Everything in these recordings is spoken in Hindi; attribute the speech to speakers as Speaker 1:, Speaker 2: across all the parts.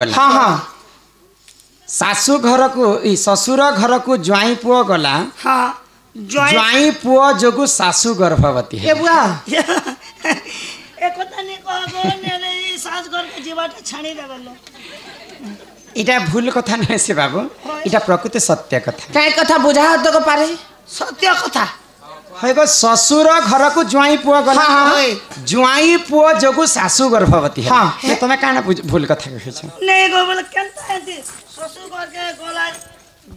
Speaker 1: हाँ हाँ
Speaker 2: सासू घर को ससुर घर को ज्वाई पुओ गला।
Speaker 1: हाँ
Speaker 2: ज्वाई पुओ जोगु सासू गर्भवती है।
Speaker 1: बुआ
Speaker 2: इटा भूल कथा नहीं से बाबू, इटा प्रकृत सत्य कथा।
Speaker 1: कई कथा बुझा तो पारे सत्य कथा
Speaker 2: है गो ससुर घर को ज्वाई पुओ गला। ज्वाई पुओ जोगु सासू गर्भवती है।
Speaker 1: हाँ
Speaker 2: ये तुम्हें काना भूल कथा कहिछ
Speaker 1: नहीं गो बोले केनता है ससुर घर के गोला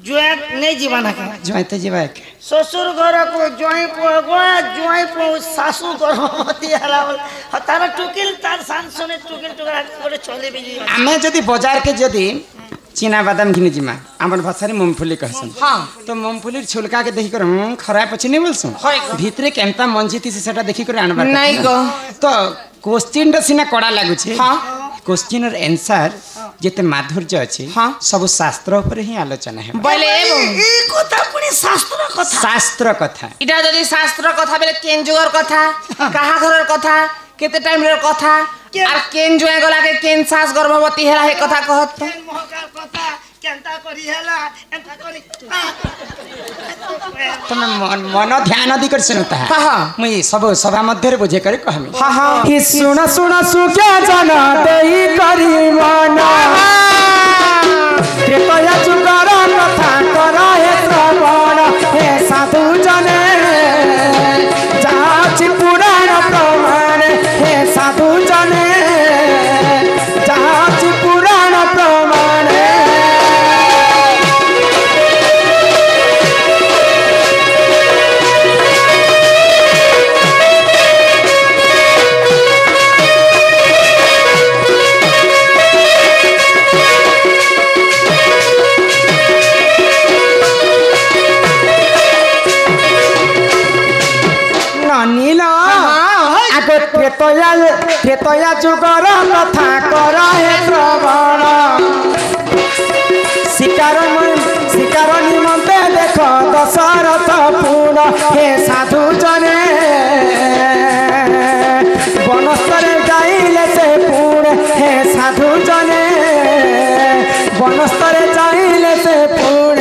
Speaker 1: ज्वाई नहीं जीवाना का
Speaker 2: ज्वाई तो जीवा के
Speaker 1: ससुर घर को ज्वाई पुओ गोला ज्वाई पुओ सासू गर्भवती हला बोले तारा टुकिल तार सान सुने टुकिल टुकड़ा गोटे चले भी
Speaker 2: आमे जदी बाजार के जदी चीना बादाम घिनी जिमा आमर भाषा रे मूंगफली कहसन।
Speaker 1: हाँ
Speaker 2: तो मूंगफली छिलका के देखि कर खराब अछि नहीं बोलसु भीतरे केनता मंजी थी सेटा देखि कर आनबा
Speaker 1: नहीं गो।
Speaker 2: तो क्वेश्चन रे सिना कड़ा लागु छे।
Speaker 1: हाँ
Speaker 2: क्वेश्चन और आंसर जेते माधुर्य अछि।
Speaker 1: हाँ
Speaker 2: सब शास्त्र ऊपर ही आलोचना है।
Speaker 1: बोले ई कथा पुनी शास्त्र कथा
Speaker 2: शास्त्र कथा
Speaker 1: इटा जदी शास्त्र कथा बेले केन जुगर कथा कहा घरर कथा केते टाइम रे कथा आर केन जुए गला के केन सास गर्भवती हेला हे कथा कहत केन मोहकार कथा केनता करी हेला एंता करी
Speaker 2: तुम मन ध्यान दी कर सुनता है।
Speaker 1: हाँ
Speaker 2: मुई सब सभा मध्य रे बुझे करे कहमी।
Speaker 1: हाँ हाँ
Speaker 2: कि सुन सुन सुख्या जाना देई करी माना कृपया जुगार कथा कर हे श्रवण हे साधु जने जाछि पुराण प्रमाण हे साधु जने जाछि पुराण प्रमाण। त्रेतया जुगर कथा कर हे श्रवण शिकार निमंते देख दशरथ पूर्ण हे साधु जने बनस्तरे जाइले से पूर्ण हे साधु जने बनस्तरे जाइले से पूर्ण।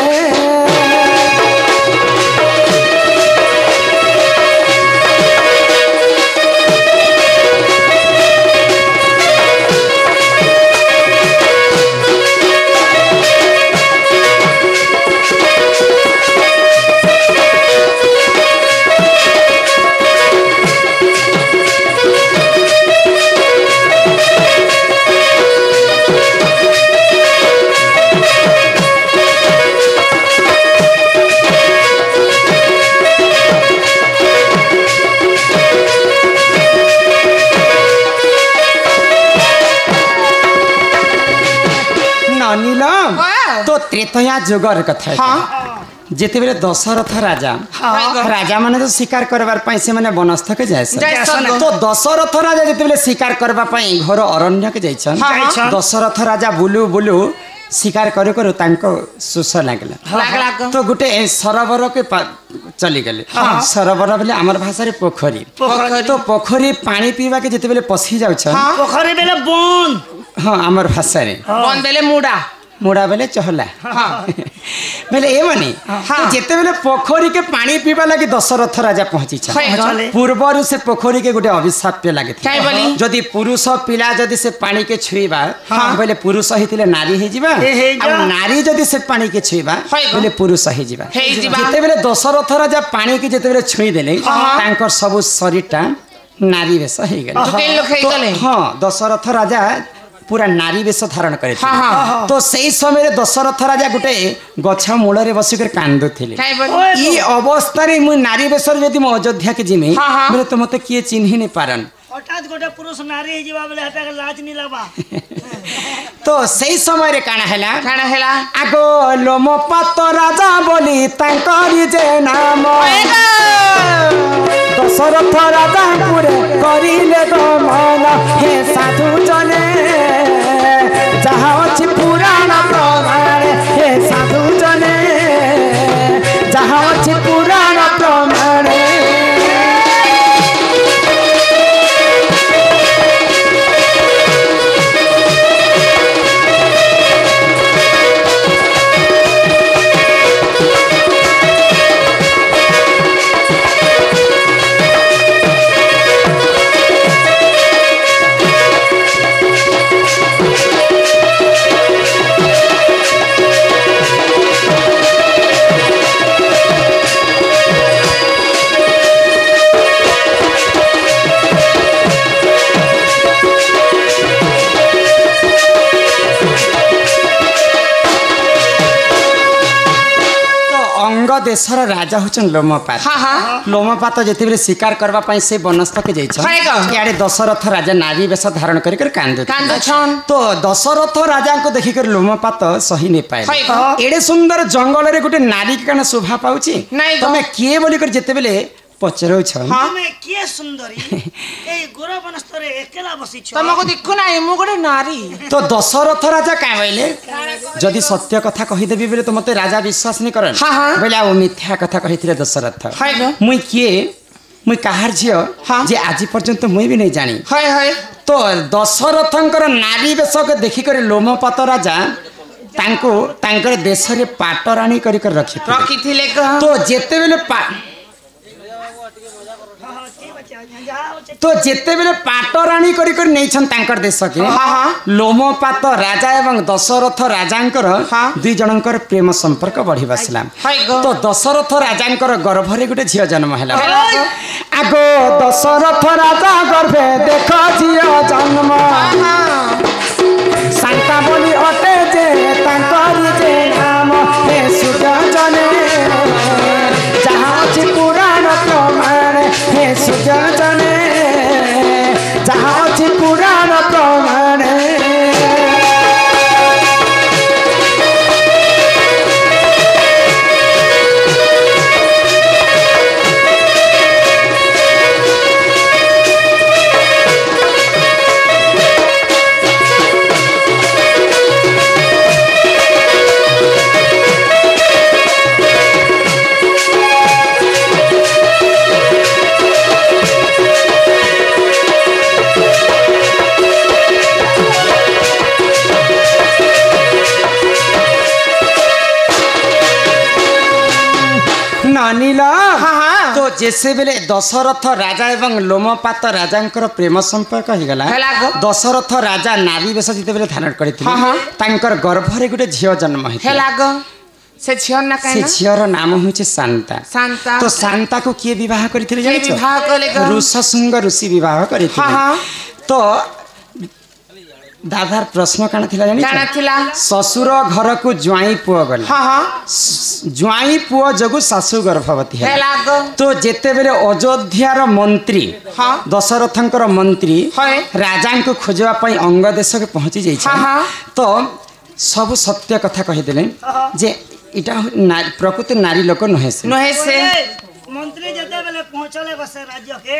Speaker 2: तो त्रेतया जुगर कथा। हाँ जेते बेले दशरथ राजा राजा माने तो शिकार करबार पई से माने वनस्थ के जाय तो दशरथ राजा जेते बेले शिकार करबा पई घर अरण्य के जायछन। दशरथ राजा बुलु बुलु शिकार करे करे तांको सुस लागला तो गुटे सरोवर के चली गले। सरोवर बेले हमर भाषा रे पोखरी तो पोखरी पानी पीवा के जेते बेले पसी जाउछन
Speaker 1: पोखरी बेले बन।
Speaker 2: हाँ हमर भाषा रे
Speaker 1: बन बेले मुडा
Speaker 2: मुड़ा बेले चहला बेले ए माने तो जेते बेले पोखरी के पानी पीबा लगी दशरथ राजा पहुंची पूर्वर से पोखरी के गोटे अभिशाप लगे जदि पुरुष पिला जदि से पानी के छुईबा बेले पुरुष हितिले नारी हे जिबा आ नारी जदि से पानी के छुईबा बेले पुरुष हे जिबा। जेते बेले दशरथ राजा पानी के जेते बेले छुई देले तांकर सब शरीरटा नारी वेश हे गेले। हां दशरथ राजा पूरा नारी वेश धारण करे। तो सही समय रे दशरथ राजा गुटे गछ मूल रे बसी कर कांदु थिले। ई अवस्था रे मु नारी वेश रे जदी मु अयोध्या के जिमे बोले तो मते किए चिन्हि नै पारन हठात गोटे पुरुष नारी हे जीवा बोले हटा के लाज नि लाबा। तो सही समय रे काना हैला आगो लोमपात राजा बोली तांकरी जे नाम दशरथ राजा पुरे करिले दमन हे साधु जने जहाँ अछि पुराण प्रमाण हे साधु जने जहाँ अछि पुराण प्रमाण। देशर राजा होचन लोमपात
Speaker 1: हाँ हाँ
Speaker 2: लोमपात जेतेबेले शिकार करबा पई से बनस्थ के जाइछ याडे दशरथ राजा नारी वेश धारण करि कर कांदे
Speaker 1: छन
Speaker 2: तो दशरथ राजा को देखि कर लोमपात सही नै पाए एडे सुंदर जंगल रे गुटे नारी के कना शोभा पाउची तमे किए बोली कर जेतेबेले पचरौ छ
Speaker 3: हमें के सुंदरी ए गोरा बनस्तरे एकेला बसी छ
Speaker 1: तमको देखु ना मु गोटे नारी
Speaker 2: तो दशरथ राजा का बोले जदि सत्य कथा कहि देबी बोले तो मते राजा विश्वास नै करन
Speaker 1: हां हां
Speaker 2: बोले आ मिथ्या कथा कहिथिले दशरथ
Speaker 1: हाय गो
Speaker 2: मुई किए मुई काहार झियो जे आज पर्यंत मुई भी नहीं जानी
Speaker 1: हाय हाय
Speaker 2: तो दशरथंकर नारी वेश के देखि कर लोमपात राजा तांको तांकर देश रे पाटराणी करि कर रखिथिले तो जेते बेले तो जेते बेले पाटराणी करि कर नै छन तांकर देश के लोमपात राजा एवं दशरथ राजांकर दुई जनकर प्रेम संपर्क बढ़ी बसला तो दशरथ राजांकर गर्भ रे गुटे झियो जन्म हैला आगो दशरथ राजा गर्भे देख झियो जन्म शांता बोली अटे जे तांकर जे नाम हे सुजने जहाँ अछि पुराण प्रमाण हे सुजने जहाँ अछि पुराण प्रमाण तो जैसे बेले दशरथ राजा एवं लोमपात राजांकर प्रेम संपर्क हो गला दशरथ राजा नारी वेश जिते बेले धारण करथिले तांकर गर्भ रे गुटे झियो जन्म हेला
Speaker 1: से झियो ना काहे
Speaker 2: से झियोर नाम होचे शांता
Speaker 1: शांता
Speaker 2: तो शांता को किए विवाह करथिले जानि छ
Speaker 1: विवाह कले
Speaker 2: ऋषशृंग ऋषि विवाह करथिले तो दादार प्रश्न काना थिला जानि
Speaker 1: काना थिला
Speaker 2: ससुर घर को ज्वाई पुआ गले ज्वाई पुआ जगु सासु गर्भवती है तो जेते बेले अयोध्यार मंत्री दशरथंकर मंत्री राजा को खोजवा पई अंग देश के पहुंची जाई तो सब सत्य कथा कहि देले जे इटा प्रकृति नारी लोक नहे से
Speaker 3: मंत्री जते बेले पहुंचले बसे राज्य के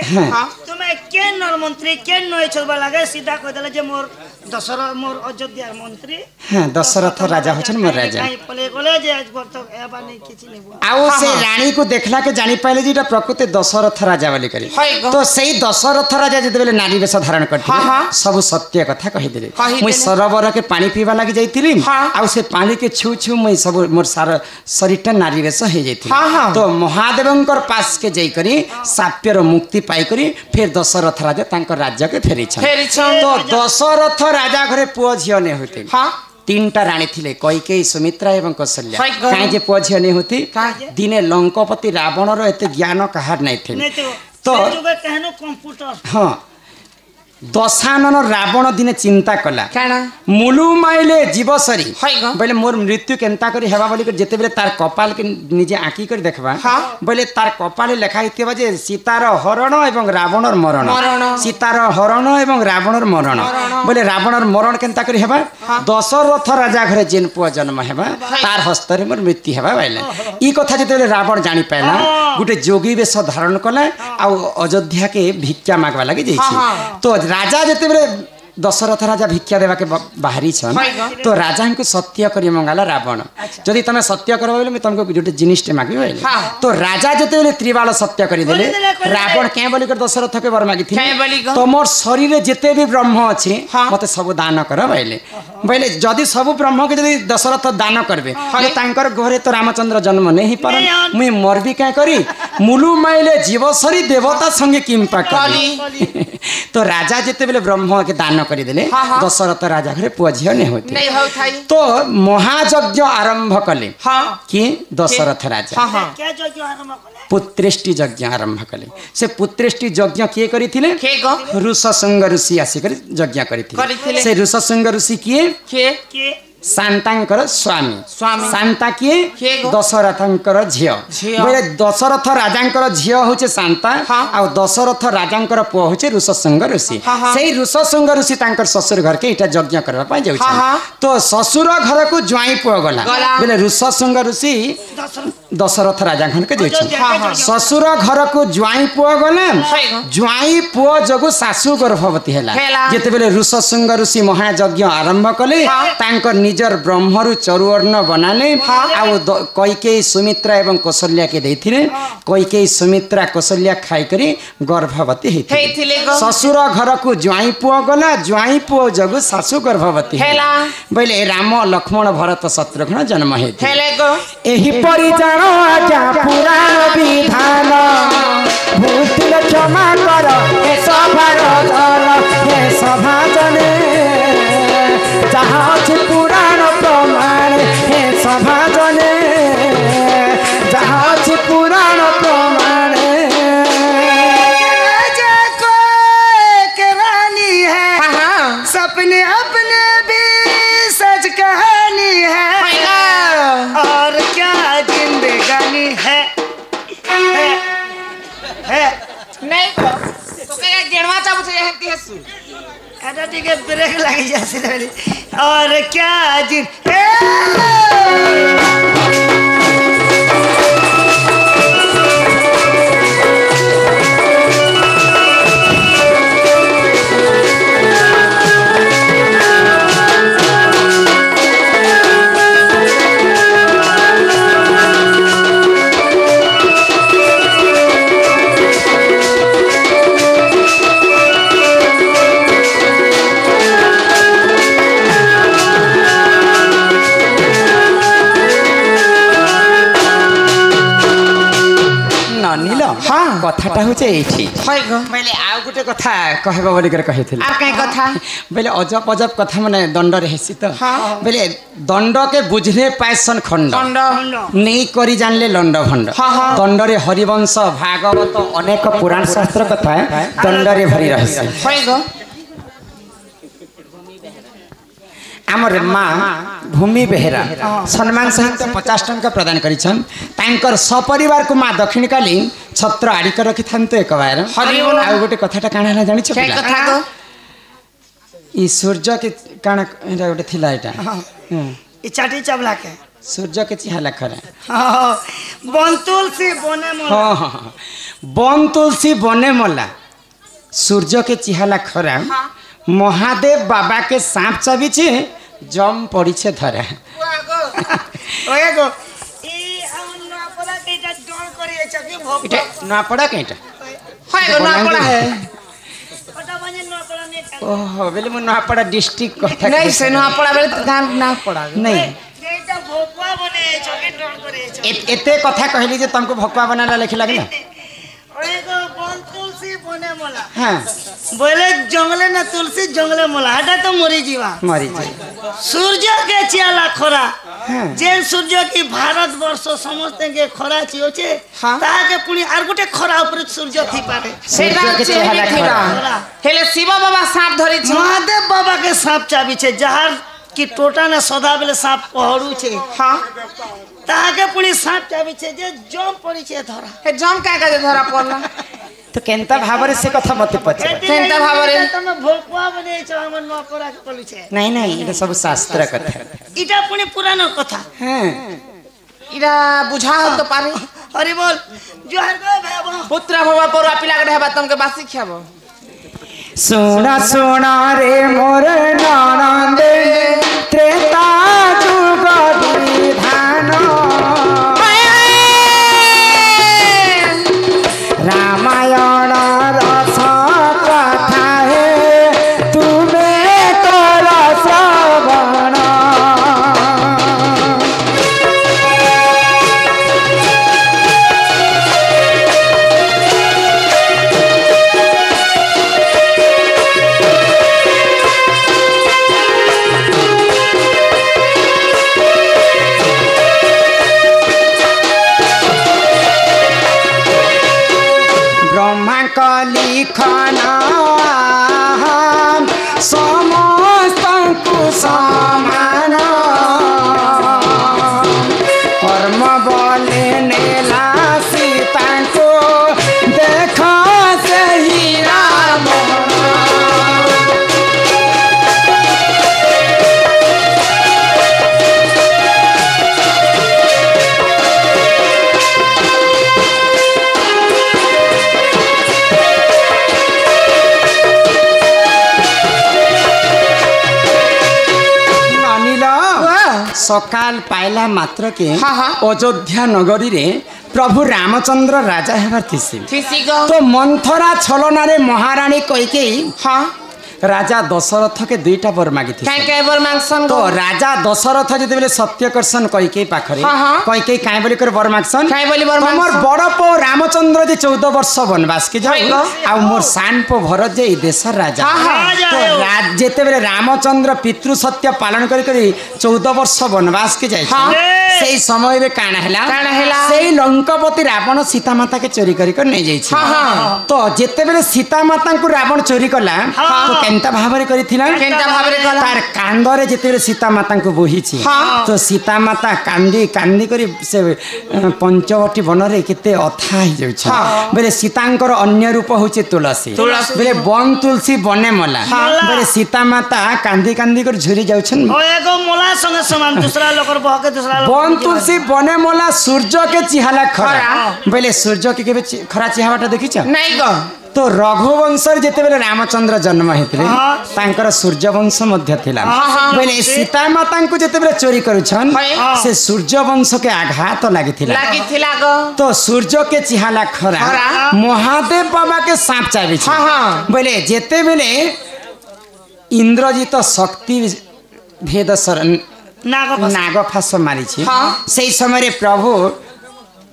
Speaker 3: तुमे के नर मंत्री के नय छबा लागे सीधा कह देले जे मोर दशरथ मोर अयोध्या मंत्री
Speaker 2: हां दशरथ राजा होछन मोर राजा
Speaker 3: काई पले गले जे आज भक्त एबा नै किछि नै
Speaker 2: आउ से रानी को देखला के जानि पाइले जे प्रकृति दशरथ राजा वाली करी तो सेही दशरथ राजा जते बेले नारी वेश धारण करथि सब सत्य कथा कहि देले मुई सरोवर के पानी पीवा लागि जाईतिली आउ से पानी के छु छु मुई सब मोर सारा शरीरटा नारी वेश हे जाईति तो महादेवंकर पास के जाई करी साप्यर मुक्ति पाई करी फिर दशरथ राजा तांकर राज्य के फेरी छन तो दशरथ राजा घरे पुओ झियो ने होते तीनटा रानी थिले कैकेयी सुमित्रा एवं कौशल्या काहे जे पुओ झियो ने होती दिने लंकापति रावण रो एते ज्ञान कहार नै थे तो
Speaker 3: कहनो कंप्यूटर
Speaker 2: हां दशानन रावण दिने चिंता कला मुलु माइले जीवसरी बोले मोर मृत्यु केनता करी हेबा बोली कर जेते बेले तार कपाल के निजे आंकी कर देखबा बोले तार कपाल लेखा हितेबा जे सीतार हरण एवं रावणर मरण सीतार हरण एवं रावणर मरण बोले रावणर मरण केनता करी हेबा दशरथ राजा घरे जेन पुआ जन्म हेबा तार हस्त रे मोर मृत्यु हेबा बोले ई कथा जेते बेले रावण जानि पाइला गुटे जोगी वेश धारण कला आ अयोध्या के भिक्षा मागवा लागि जाईछि तो राजा जेते बेले दशरथ राजा भिक्षा देवा के बाहरी छन तो राजा को सत्य करी मंगाला रावण जदि तमे सत्य करबो बोले मैं तुमको गुटे जिनिस मागी बोले तो राजा जेते बेले त्रिबाल सत्य करी देले रावण के बोली कर दशरथ के वर मागी थी तो मोर शरीर जेते भी ब्रह्म अछि मते सब दान कर बोले बोले जदि सब ब्रह्म के जदि दशरथ दान करबे तो तांकर घरे तो रामचंद्र जन्म नहीं पारन मुई मरबी काय करी मुलु माइले जीवसरी देवता संगे किंपा करी तो राजा जेते बेले ब्रह्म के दान करी देले दशरथ राजा घरे पुआ झियो नै होती
Speaker 1: नहीं हो थाई
Speaker 2: तो महायज्ञ आरंभ कले कि दशरथ राजा
Speaker 3: क्या यज्ञ आरंभ कले
Speaker 2: पुत्रेष्टि यज्ञ आरंभ कले से पुत्रेष्टि यज्ञ किए करिथिले ऋषशृंग ऋषि आसी कर यज्ञ करिथिले से ऋषशृंग ऋषि किए शांतांकर स्वामी
Speaker 1: स्वामी।
Speaker 2: शांता किए
Speaker 1: किए गो?
Speaker 2: दशरथंकर झियो
Speaker 1: झियो।
Speaker 2: बोले दशरथ राजांकर झियो होचे शांता
Speaker 1: हाँ।
Speaker 2: आ दशरथ राजांकर पुओ होचे ऋषसंग ऋषि
Speaker 1: हाँ, हाँ।
Speaker 2: सेही ऋषसंग ऋषि तांकर ससुर घर के इटा यज्ञ करबा पय जाउछ
Speaker 1: हाँ, हाँ।
Speaker 2: तो ससुर घर को ज्वाई पुओ गला
Speaker 1: गला।
Speaker 2: बोले ऋषसंग ऋषि दशरथ राजा खन के जाउछ
Speaker 3: हाँ, हाँ।
Speaker 2: ससुर घर को ज्वाई पुओ गला
Speaker 1: हाँ।
Speaker 2: ज्वाई पुओ जगु सासु गर्भवती
Speaker 1: हेला।
Speaker 2: हैला जेते बेले ऋषसंग ऋषि महायज्ञ आरंभ कले
Speaker 1: हाँ।
Speaker 2: तांकर निजर ब्रह्मरु चरुअर्ण बनाले आउ कैकेयी सुमित्रा एवं कौशल्या के देथिले कैकेयी सुमित्रा कौशल्या खाई करी गर्भवती
Speaker 1: हेथिले
Speaker 2: हेथिले
Speaker 1: गो।
Speaker 2: ससुर घर को ज्वाई पुओ गला ज्वाई पुओ जगु सासु गर्भवती
Speaker 1: हेला।
Speaker 2: बोले राम लक्ष्मण भरत शत्रुघ्न जन्म हेथि
Speaker 1: हेले गो।
Speaker 2: एही परि जानो आज्ञा पुराण विधान भूतिल क्षमा कर हे सभार धन हे सभा जने जहाँ अछि पुराण प्रमाण हे सभा जने जहाँ अछि पुराण प्रमाण
Speaker 3: राजा को एक रानी है
Speaker 1: हाँ, हाँ।
Speaker 3: सपने अपने भी सच कहानी है
Speaker 1: हेला।
Speaker 3: और क्या जिंदगानी है
Speaker 1: नहीं गो। तो कया गेणवा चाबू छे हेती हसु।
Speaker 3: अरे ठीक है ब्रेक लगी जैसे रही और क्या जिन
Speaker 2: नील हाँ कथाटा होचे एठी
Speaker 1: हय गो।
Speaker 2: मैले आउ गुटे कथा कहबा बोली कर कहिथिले
Speaker 1: आर कहीं कथा।
Speaker 2: बेले अजब अजब कथा माने दंड रहेसी तो
Speaker 1: हाँ।
Speaker 2: बेले दंड के बुझने पाइसन खंड
Speaker 1: खंड।
Speaker 2: नहीं करी जानले लंड भंड
Speaker 1: हाँ, हाँ।
Speaker 2: दंडरे हरिवंश भागवत अनेक पुराण शास्त्र कथा दंडरे भरी रहसी
Speaker 1: हय गो।
Speaker 2: आमर माँ भूमि बेहेरा सम्मान सहित 50 टंका प्रदान करिछन तांकर सपरिवार को माँ दक्षिण काली छत्र आड़ी कर रखि थांतो एक बार
Speaker 1: हरि बोल।
Speaker 2: आ गोटे कथाटा काना हला जानि छ
Speaker 1: के कथा गो।
Speaker 2: ई सूर्य के काना एटा गोटे थिला एटा
Speaker 3: चाटी चबला के
Speaker 2: सूर्य के चिहाला खरा
Speaker 3: हाँ, बन तुलसी बने मोला
Speaker 2: हाँ हाँ हाँ। बन तुलसी बने मला सूर्य के चिहाला खरा महादेव बाबा के सांप चाबीचे जम पड़ी छे धरा
Speaker 3: ओए गो ई हम ना पड़ा के जा डोल करिए चकी भोग
Speaker 2: इटा ना पड़ा केटा
Speaker 1: हय गो ना पड़ा है।
Speaker 3: पता बने ना पड़ा ने
Speaker 2: ओहो बेले मु ना पड़ा डिस्ट्रिक्ट कथा
Speaker 1: नहीं से ना पड़ा बेले तो गान ना पड़ा।
Speaker 2: नहीं
Speaker 3: एटा भोगवा बने चकी डोल करिए
Speaker 2: एते कथा कहली जे तुमको भक्वा बनाला लिख लागला
Speaker 3: ओए गो बन तुलसी बने मोला
Speaker 2: हां
Speaker 3: बोले जंगले ना तुलसी जंगले मोला हटा तो मरी जीवा
Speaker 2: मरी जाई
Speaker 3: सूर्य के चियाला खरा
Speaker 2: हाँ।
Speaker 3: जेन सूर्य की भारत वर्ष समस्त के खरा चियोचे
Speaker 1: हाँ।
Speaker 3: ताके पुनी आर गुटे खरा ऊपर सूर्य थी पारे
Speaker 1: सेटा
Speaker 2: सूर्य के चेहरा
Speaker 1: चेहरा
Speaker 3: खरा।
Speaker 1: हेले शिव बाबा सांप धरी छ।
Speaker 3: महादेव बाबा के सांप चाबी छे जहार की टोटा ने सदा बेले सांप पहड़ू छे
Speaker 1: हां।
Speaker 3: ताके पुनी सांप चाबी छे जे जम पड़ी छे धरा
Speaker 1: हे जम काय का धरा पड़ला।
Speaker 2: तो केनता भाबरे से कथा मते पछे
Speaker 3: केनता
Speaker 1: भावरे?
Speaker 3: तमे भोकवा बने छ हमर नौकरा के बोली छे
Speaker 2: नहीं नहीं ये सब शास्त्र कथा
Speaker 3: इटा पुनी पुरानो कथा
Speaker 2: हां
Speaker 1: इरा बुझा तो पारे।
Speaker 3: हरि बोल जोहर गो भेबो
Speaker 1: पुत्र भवा पर पिला के हेबा तुमके बासी खियाबो।
Speaker 2: सुना सुना रे मोर ननंद त्रेता जुग विधान रामायण रस कथा है तुम्हें कर श्रवण ब्रह्मा कली खाना समस्त को समान सकाल पाइला मात्र के
Speaker 1: हाँ, हाँ।
Speaker 2: अयोध्या नगरी रे प्रभु रामचंद्र राजा हेबार थिसी
Speaker 1: थिसी गो
Speaker 2: तो मंथरा छलनारे महारानी कइकेई
Speaker 1: हाँ
Speaker 2: राजा दशरथ के दुईटा वर मागी थी
Speaker 1: काई काई बर मांगसन
Speaker 2: तो
Speaker 1: गो
Speaker 2: राजा दशरथ जते बेले सत्यकर्षण कइकेई पाखरे
Speaker 1: हाँ, हाँ।
Speaker 2: कइकेई काई बोली कर वर मागसन
Speaker 1: काई बोली वर
Speaker 2: तमर
Speaker 1: मांगसन?
Speaker 2: बड़ पो रामचंद्र जे 14 वर्ष वनवास के
Speaker 1: हाय
Speaker 2: जाऊ
Speaker 1: गो।
Speaker 2: आ मोर सान पो भरत जे ई देशर राजा
Speaker 1: हाँ, हाँ।
Speaker 3: राजा
Speaker 2: तो
Speaker 3: आयो।
Speaker 2: जेते बेले रामचंद्र पितृ सत्य पालन करी करी 14 वर्ष वनवास के जाय
Speaker 1: हाँ।
Speaker 2: सेई समय रे काना हैला
Speaker 1: काना हैला?
Speaker 2: सेई लंकापति रावण सीता माता के चोरी करी कर नै जाय छी
Speaker 1: हाँ, हाँ।
Speaker 2: तो जेते बेले सीता माता को रावण चोरी कला
Speaker 3: हाँ।
Speaker 2: तो केनता भाबरे करी थिला
Speaker 1: केनता भाबरे कला?
Speaker 2: तार कांदरे जेते सीता माता को बोही छी
Speaker 1: हाँ।
Speaker 2: तो सीता माता कांदी कांदी करी से पंचवटी वन रे केते अथा ही जाउ छ
Speaker 1: हाँ।
Speaker 2: बेले सीतांकर अन्य रूप होचे तुलसी
Speaker 1: तुलसी।
Speaker 2: बेले वन तुलसी बने मला बेले सीता माता कांदी कांदी कर झुरी जाउ छन
Speaker 3: ओ एगो मोला संगे समान दूसरा लोकर बहके दूसरा लोग
Speaker 2: वन तुलसी बने मला सूर्य के चिहाला खरा
Speaker 1: खरा।
Speaker 2: बेले सूर्य के केबे खरा चिहावाटा देखि छ
Speaker 1: नहीं गो
Speaker 2: तो रघुवंशर जेते बेले रामचंद्र जन्म हेतले
Speaker 3: हाँ।
Speaker 2: तांकर सूर्यवंश मध्य थिला
Speaker 1: हाँ, हाँ।
Speaker 2: बेले सीता माता को जेते बेले चोरी करूछन
Speaker 1: हाँ।
Speaker 2: से सूर्यवंश के आघात लागी थिला
Speaker 1: लागी थिला गो
Speaker 2: तो सूर्य के चिहाला खरा
Speaker 1: खरा।
Speaker 2: महादेव बाबा के सांप चाबी छ
Speaker 1: हाँ, हाँ।
Speaker 2: बेले जेते बेले इंद्रजित शक्ति भेद शरण नागफास मारी छी
Speaker 1: हाँ।
Speaker 2: सेई समय रे प्रभु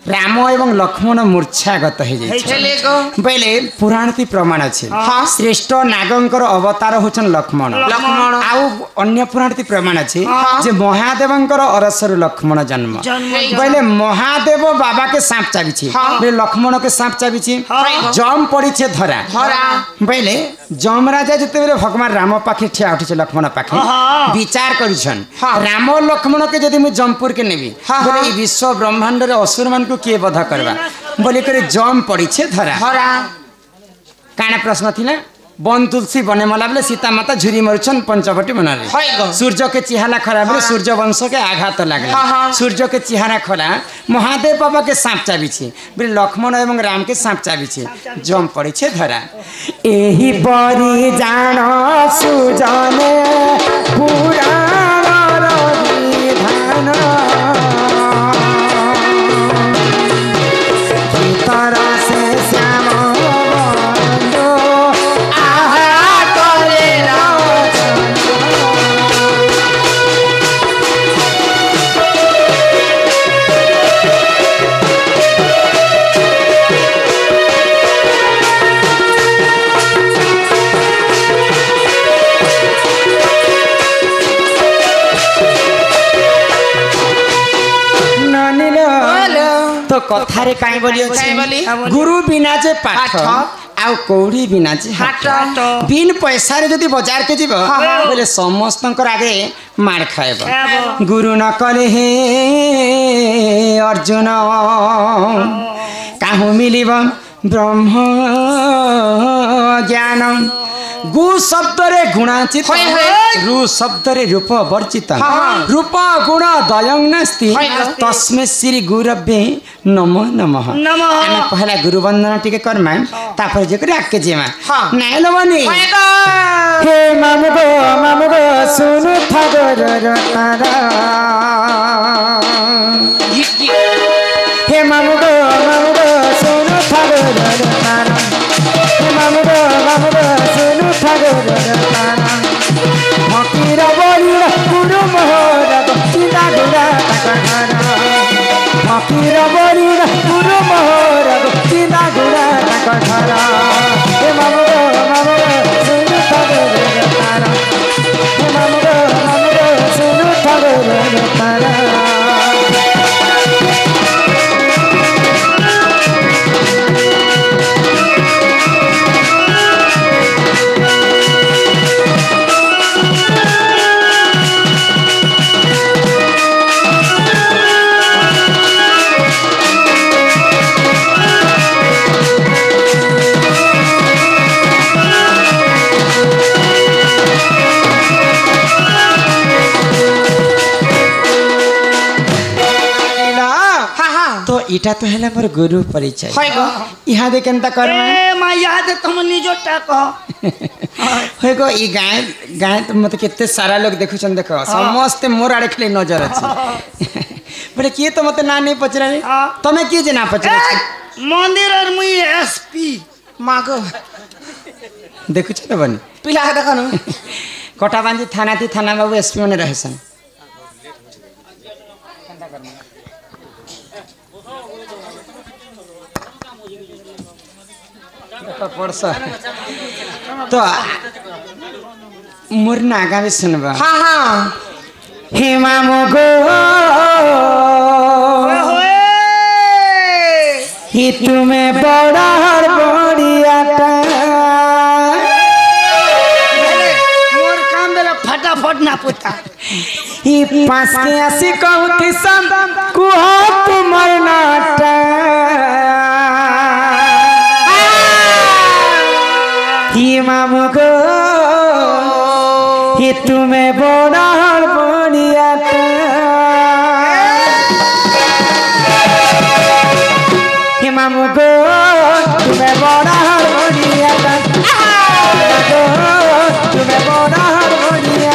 Speaker 2: राम एवं लक्ष्मण मूर्छागत हे जाय
Speaker 1: चले गो
Speaker 2: बेले पुराण ती प्रमाण अछि
Speaker 1: हाँ।
Speaker 2: श्रेष्ठ नागंकर अवतार होचन लक्ष्मण
Speaker 1: लक्ष्मण
Speaker 2: आउ अन्य पुराण ती प्रमाण अछि
Speaker 1: हाँ।
Speaker 2: जे महादेवंकर अरसरु लक्ष्मण जन्म
Speaker 3: जन्म
Speaker 2: बेले महादेव बाबा के सांप चाबी छी
Speaker 1: हाँ।
Speaker 2: बेले लक्ष्मण के सांप चाबी छी
Speaker 3: हाँ।
Speaker 2: जम पड़ी छे धरा
Speaker 1: धरा।
Speaker 2: बेले जम राजा जते बेले भगवान राम पाखे ठिया उठी छे लक्ष्मण पाखे
Speaker 3: हाँ।
Speaker 2: विचार करिछन
Speaker 1: हाँ।
Speaker 2: राम और लक्ष्मण के यदि मु जमपुर के नेबी
Speaker 1: हाँ,
Speaker 2: बोले
Speaker 1: हाँ।
Speaker 2: ई विश्व ब्रह्मांड रे असुर मान को के बध करबा बोले करे जम पड़ी छे धरा
Speaker 1: धरा
Speaker 2: काना प्रश्न थिला वन तुलसी बने मला बेले सीता माता झुरी मरुछन पंचवटी बनाले
Speaker 1: हाय गो
Speaker 2: सूर्य के चिहारा खरा बेले
Speaker 1: हाँ।
Speaker 2: सूर्य वंश के आघात लागला
Speaker 1: हाँ, हाँ।
Speaker 2: सूर्य के चिहारा खरा महादेव बाबा के सांप चाबी छी बेले लक्ष्मण एवं राम के सांप चाबी छी जम पड़ी छे धरा एही बरी जान सुजने पुराण विधान भीतर से श्याम बंधु आहा करे तो कथारे काई बोली
Speaker 1: काई बोली?
Speaker 2: अछि गुरु बिना जे पाठ
Speaker 1: पाठ।
Speaker 2: आउ कौड़ी बिना जे हाट
Speaker 1: हाट।
Speaker 2: बिन पैसा रे जदी बाजार के जीव
Speaker 1: हाँ।
Speaker 2: बोले समस्तंकर आगे मार खाएब
Speaker 3: खाएब।
Speaker 2: गुरु न कले हे अर्जुन काहु मिलिब ब्रह्म ज्ञान गु शब्द रे गुणाचित
Speaker 1: होय, होय।
Speaker 2: रु शब्द रे रूप वर्जित
Speaker 1: हाँ।
Speaker 2: रूप गुण दयं नास्ति
Speaker 1: होय, होय।
Speaker 2: तस्मै श्री गुरवे नमो नमः
Speaker 3: नमः।
Speaker 2: आमे पहला गुरु वंदना टिके करमा तापर जे करे आके जेमा
Speaker 1: हाँ।
Speaker 2: नाइ लबनी
Speaker 1: हाय गो
Speaker 2: हे मामगो सुनु थागर तारा हे मामगो सुनु थागर तारा हे मामगो सुनु थागर तारा फकीर बोलिर गुरु मोहर चिता गुरा ताकरा फकीर बोलिर गुरु मोहर चिता गुरा ताकरा हे मामगो सुनु थागर तारा हे मामगो सुनु थागर तारा इटा तो है मोर गुरु परिचय
Speaker 1: होय गो
Speaker 2: यहाँ दे केनता कर
Speaker 3: ए मां याद तुम निजोटा कह
Speaker 2: होय गो ई गाय गाय तो मत केते सारा लोग देखु छन देखो समस्त मोर आड़े खले नजर अछि बड़े किए तो मते ना नहीं पचरा तमे किए जे ना पचरा
Speaker 3: मंदिर और मुई एसपी
Speaker 1: मागो
Speaker 2: देखु छ बनी
Speaker 1: पिला देखनु
Speaker 2: कोटा बांधी थाना थी थाना बाबू एसपी मने रहसन तो मोर नागा भी सुनबा
Speaker 1: हाँ हाँ
Speaker 2: हे मामो गो ही तुम्हें बड़ा हर बढ़िया
Speaker 3: मोर काम बेला फटाफट ना पुता
Speaker 2: ही पास के आसी कहती सम कुहा तुमर नाटा ही मामू गो ही तुम्हें बड़ा हर बढ़िया ही मामू गो तुम्हें बड़ा हर बढ़िया तुम्हें बड़ा हर बढ़िया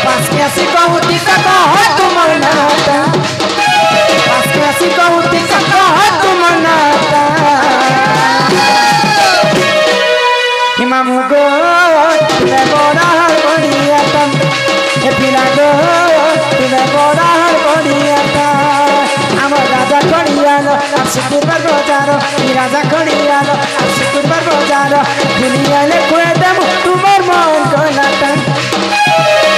Speaker 2: पास के आसी कहती कहा तुमर नाटा पास के आसी कहती कहा तुमर नाटा मामू गो तुम्हें बड़ा हर बढ़िया तम हे पिला गो तुम्हें बड़ा हर बढ़िया आम राजा खड़ियालो আর শুক্রবার বাজারো এই রাজা খড়িয়ালো আর শুক্রবার বাজারো দুনিয়ালে খুঁয়ে দেব তোমার মন গলাটা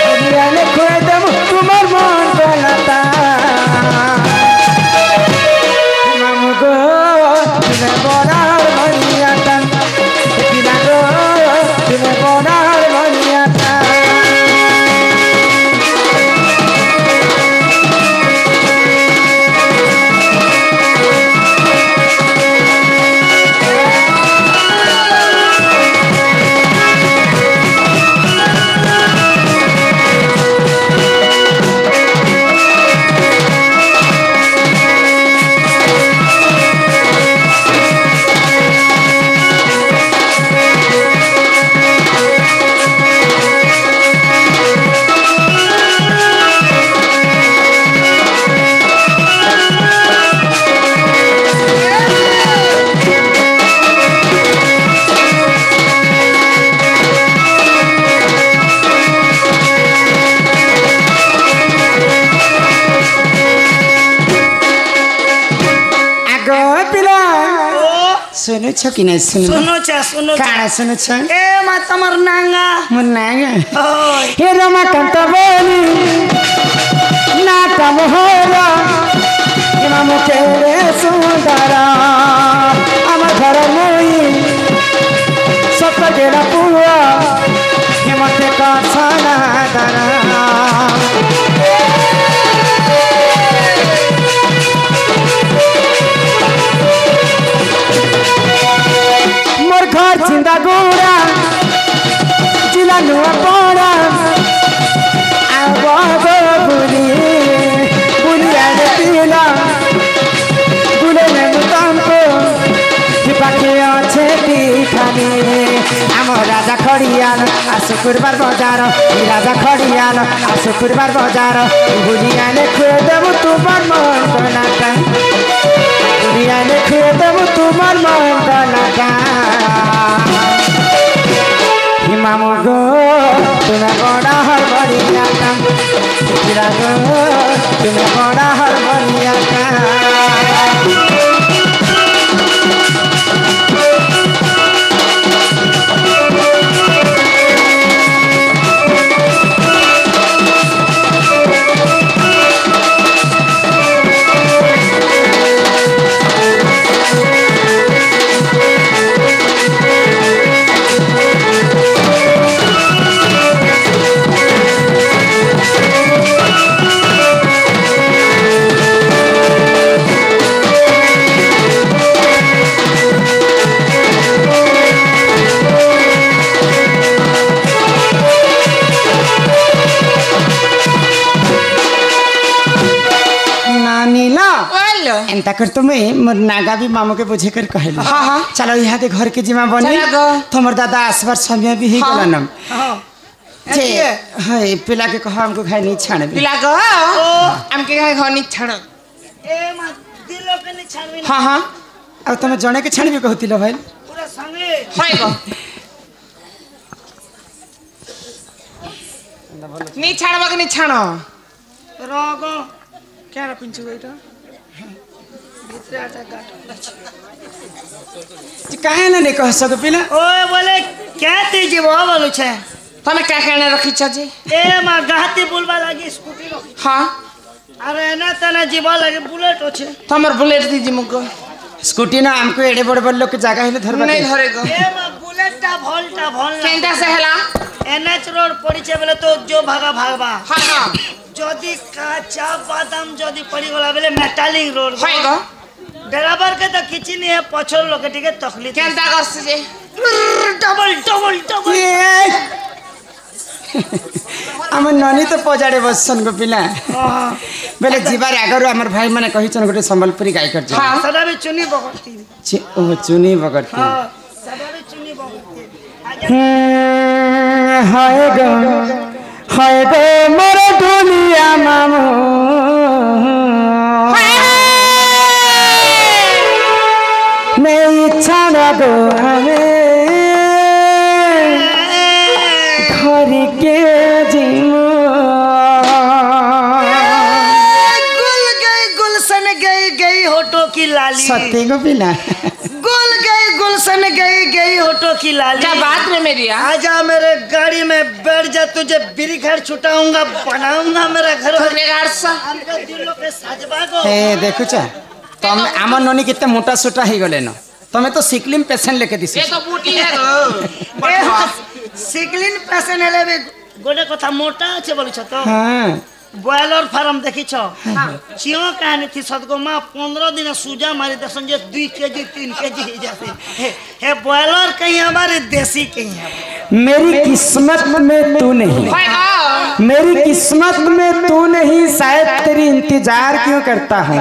Speaker 2: দুনিয়ালে খুঁয়ে দেব তোমার মন গলাটা মামু গো তুমি বড় হর মনিয়াটা পিলা গো তুমি বড় হর মনিয়াটা सुनो छ कि नहीं
Speaker 3: सुनो
Speaker 2: काना सुनो छ
Speaker 3: ए मा तमर नांगा
Speaker 2: मन नांगा
Speaker 3: ओय
Speaker 2: हे रमा कंत बोली नाटा मोहरा हे मामू केरे सुंदरा আমার ঘর মই সব গেরা পুয়া হে মতে কথা না দারা मोर घर जिंदा गोरा जिला नुआ पोड़ा आवा गो बुली बुली आने पीला बुले ने मुताम को पाखे अच्छे दिखानी आम राजा खड़ियाल आ शुक्रबार बजार राजा खड़ियाल आ शुक्रबार बजार बुली आने खुए देव तुम्हार मन बनाता बुली आने खुए देव तुम्हार मन बनाता मामू गो तुम्हें बड़ा हर बढ़िया काम गो तुम्हें बड़ा हर बढ़िया काम एंता कर तुम्हें मोर नागा भी मामू के बुझे कर कहले
Speaker 1: हां
Speaker 2: चलो यहाँ के घर के जिम्मा बने तुम्हार दादा आसबार समय भी ही गलन जे हाय पिला के कहो हमको खाए नहीं छाने
Speaker 1: पिला को हमके खाए घर नहीं छाड़
Speaker 3: ए मा दिलो के नहीं छाड़बी
Speaker 2: हां अब तुम जणे के छानबी कहतिलो भाई
Speaker 3: पूरा संगे
Speaker 1: हाय गो नहीं छाड़बा के नहीं छाणो
Speaker 3: रोगो
Speaker 1: क्या रे पिंचू बेटा
Speaker 3: भीतर आटा गाट
Speaker 2: काहे ना नहीं कह सको पिला
Speaker 3: ओए बोले क्या तेजी बोलू छे
Speaker 1: तमे क्या कहने रखी छ जी
Speaker 3: ए मा गाती बुलबा लागी स्कूटी रखी
Speaker 1: हां
Speaker 3: अरे ना तना जीवा लागे बुलेट होछे
Speaker 1: तमर बुलेट दीजी मुको
Speaker 2: स्कूटी ना हमको एडे बड़े बड़े लोग के जगह हेले धरबा
Speaker 1: नहीं धरेगो
Speaker 3: ए मा बुलेटटा भोल
Speaker 1: केंदा से हला
Speaker 3: एनएच रोड पड़ीछे बोले तो जो भागा भागबा
Speaker 1: हां हां
Speaker 3: जदी काचा बादाम जदी पड़ी गला बोले मेटालिक रोड
Speaker 1: हाय गो
Speaker 3: ड्राइवर के तो किछि नहीं है पछोर लोग के तकलीफ
Speaker 1: केंदा करछ जे
Speaker 3: डबल डबल डबल
Speaker 2: आम ननी तो पजाड़े बसन को पिला बेले जीवार आगर हमर भाई माने कहि छन गोटे संबलपुरी गाय कर जा
Speaker 3: हां सदा भी चुनी बगरती
Speaker 2: ओ चुनी बगरती
Speaker 3: हां सदा भी चुनी बगरती
Speaker 2: हाय गो मोर दुनिया मामू नहीं छाड़ा गो हमें घर के जिमो
Speaker 3: गुलशन गई होटो की लाली
Speaker 2: सत्य को पिला
Speaker 3: गुलशन गई होटो की लाली
Speaker 1: क्या बात में मेरी
Speaker 3: आजा मेरे गाड़ी में बैठ जा तुझे बिरी घर छुटाऊंगा बनाऊंगा मेरा घर दिलों के सजबा को
Speaker 2: हे देखो चा तुम आम ननी कितने मोटा सोटा ही गले न तमे तो सिक्लिम पेशेंट लेके दिस
Speaker 1: ये तो बूटी है रो
Speaker 3: सिक्लिन पेशेंट हेले भी गोटे कथा मोटा আছে বলিছ তো
Speaker 2: हां
Speaker 3: बॉयलर फार्म देखी छ चियो कहानी थी सदगो मां 15 दिन सूजा मारी दसन जे 2 केजी 3 केजी ही जाते हे बॉयलर कहीं हमारे देसी कहीं है
Speaker 2: मेरी किस्मत में तू नहीं मेरी किस्मत में तू नहीं शायद तेरी इंतजार क्यों करता हूँ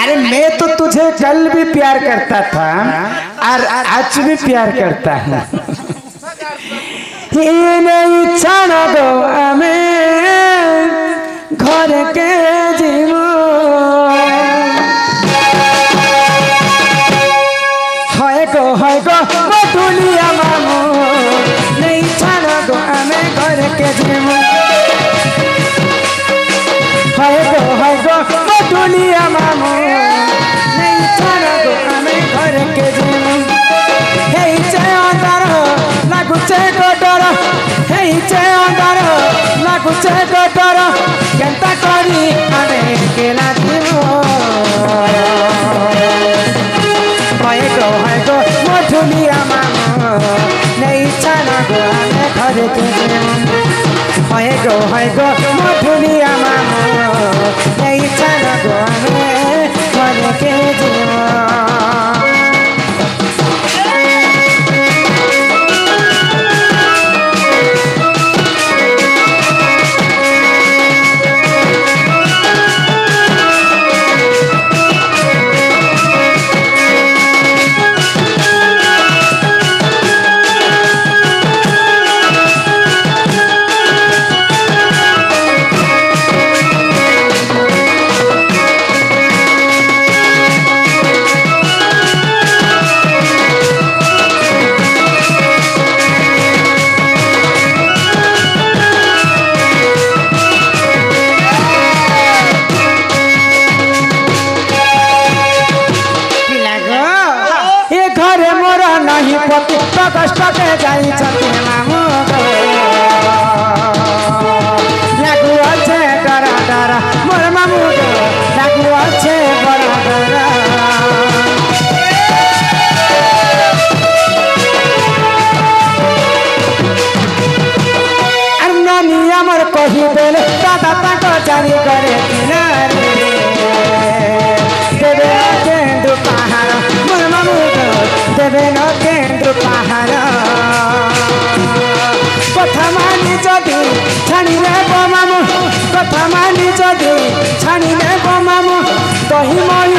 Speaker 2: अरे मैं तो तुझे कल भी प्यार करता था और आज भी प्यार करता हूँ नहीं छाड़ा दो हमें घर के जीवो हाय गो दुनिया मामू नहीं छाड़ा दो हमें घर के जीवो हाय गो दुनिया मामू नहीं छाड़ा दो हमें घर के जीवो हे चे अंदर लागू चे गोडर हे चे अंदर लागू चे गोडर केंता करी आने केला दिवो हाय गो मो दुनिया मामू नहीं छाड़ा दो हमें घर के जीवो हाय गो मो दुनिया मामू नहीं छाड़ा दो हमें घर के जीवो कष्ट के जाई छते मामू लागू अच्छे डरा डरा मोर मामू लागू अच्छे बड़ा डरा नानी आमर कही देले दादा ताको जारी करे किनारे देवे केंदु पहाड़ मोर मामू देवे न केंदु पहाड़ कथा मानी जदि छाणिले मामू कथा मानी जदि छाणिले मामू तही मई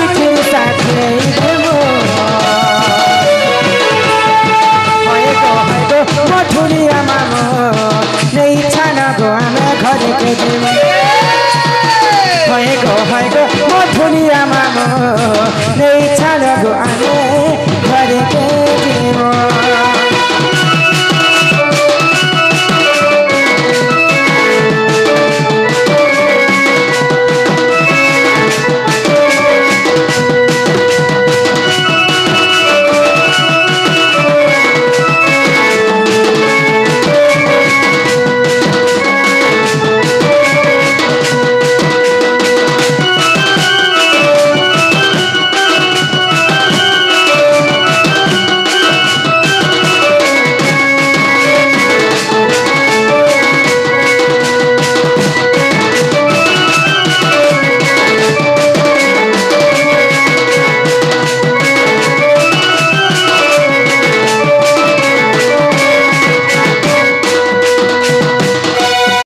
Speaker 2: नहीं छाड़ गो